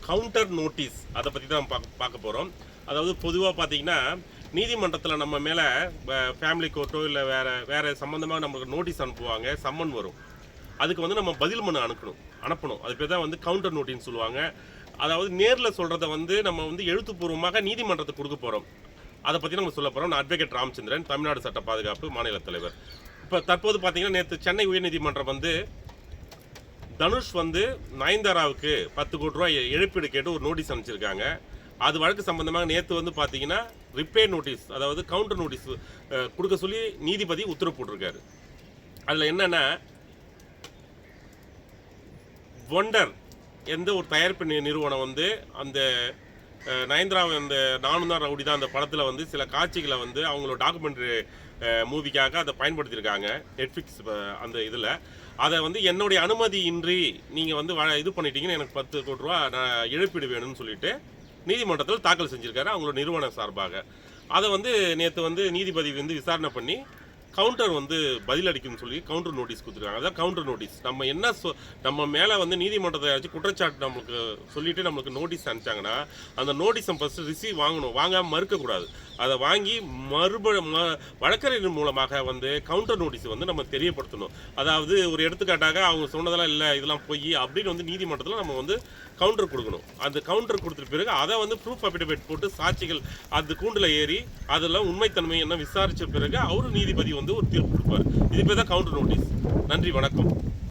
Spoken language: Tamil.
கவுண்டர் நோட்டீஸ் அதை பற்றி தான் பார்க்க போகிறோம். அதாவது பொதுவாக பார்த்தீங்கன்னா நீதிமன்றத்தில் நம்ம மேலே ஃபேமிலி கோர்ட்டோ இல்லை வேறு சம்மந்தமாக நம்மளுக்கு நோட்டீஸ் அனுப்புவாங்க, சம்மன் வரும். அதுக்கு வந்து நம்ம பதில் மனு அனுப்பணும். அது பேர் தான் வந்து கவுண்டர் நோட்டீஸ்னு சொல்லுவாங்க. அதாவது நேரில் சொல்கிறத வந்து நம்ம வந்து எழுத்துப்பூர்வமாக நீதிமன்றத்துக்கு கொடுக்க போகிறோம். அதை பற்றி நம்ம சொல்ல போகிறோம். நான் அட்வொகேட் ராமச்சந்திரன், தமிழ்நாடு சட்ட பாதுகாப்பு மாநில தலைவர். இப்போ தற்போது பார்த்தீங்கன்னா நேற்று சென்னை உயர்நீதிமன்றம் வந்து தனுஷ் வந்து நயன்தாராவுக்கு 10 கோடி ரூபாய் இழப்பீடு கேட்டு ஒரு நோட்டீஸ் அனுப்பிச்சிருக்காங்க. அது வழக்கு சம்பந்தமாக நேற்று வந்து பார்த்தீங்கன்னா ரிப்பே நோட்டீஸ், அதாவது கவுண்டர் நோட்டீஸ் கொடுக்க சொல்லி நீதிபதி உத்தரவு போட்டிருக்காரு. அதில் என்னென்னா, ஒண்டர் எந்த ஒரு தயாரிப்பு நிறுவனம் வந்து அந்த நயன்தாரா அந்த நானும் தான் ரவுடி தான் அந்த படத்தில் வந்து சில காட்சிகளை வந்து அவங்களோட டாக்குமெண்ட்ரி மூவிக்காக அதை பயன்படுத்தியிருக்காங்க நெட்ஃப்ளிக்ஸ் அந்த இதில். அதை வந்து என்னுடைய அனுமதி இன்றி நீங்கள் வந்து இது பண்ணிட்டீங்கன்னு எனக்கு 10 கோடி ரூபா நான் இழப்பீடு வேணும்னு சொல்லிட்டு நீதிமன்றத்தில் தாக்கல் செஞ்சுருக்காரு அவங்களோட நிறுவன சார்பாக. அதை வந்து நேற்று வந்து நீதிபதி வந்து விசாரணை பண்ணி கவுண்டர் வந்து பதிலளிக்குன்னு சொல்லி கவுண்டர் நோட்டீஸ் கொடுத்துருக்காங்க. அதான் கவுண்டர் நோட்டீஸ். நம்ம என்ன நம்ம மேலே வந்து நீதிமன்றத்தை வச்சு குற்றச்சாட்டு நம்மளுக்கு சொல்லிவிட்டு நம்மளுக்கு நோட்டீஸ் அனுப்பிச்சாங்கன்னா அந்த நோட்டீஸை ஃபஸ்ட்டு ரிசீவ் வாங்காமல் மறுக்கக்கூடாது. அதை வாங்கி வழக்கறிஞர் மூலமாக வந்து கவுண்டர் நோட்டீஸ் வந்து நம்ம தெரியப்படுத்தணும். அதாவது ஒரு எடுத்துக்காட்டாக அவங்க சொன்னதெல்லாம் இல்லை, இதெல்லாம் பொய் அப்படின்னு வந்து நீதிமன்றத்தில் நம்ம வந்து கவுண்டர் கொடுக்கணும். அந்த கவுண்டர் கொடுத்துட்டு பிறகு அதை வந்து ப்ரூஃப் அஃபிடவிட் போட்டு சாட்சிகள் அது கூண்டில் ஏறி அதெல்லாம் உண்மைத்தன்மை என்ன விசாரித்த பிறகு அவரு நீதிபதி வந்து ஒரு தீர்ப்பு கொடுப்பார். இது பேர் தான் கவுண்டர் நோட்டீஸ். நன்றி, வணக்கம்.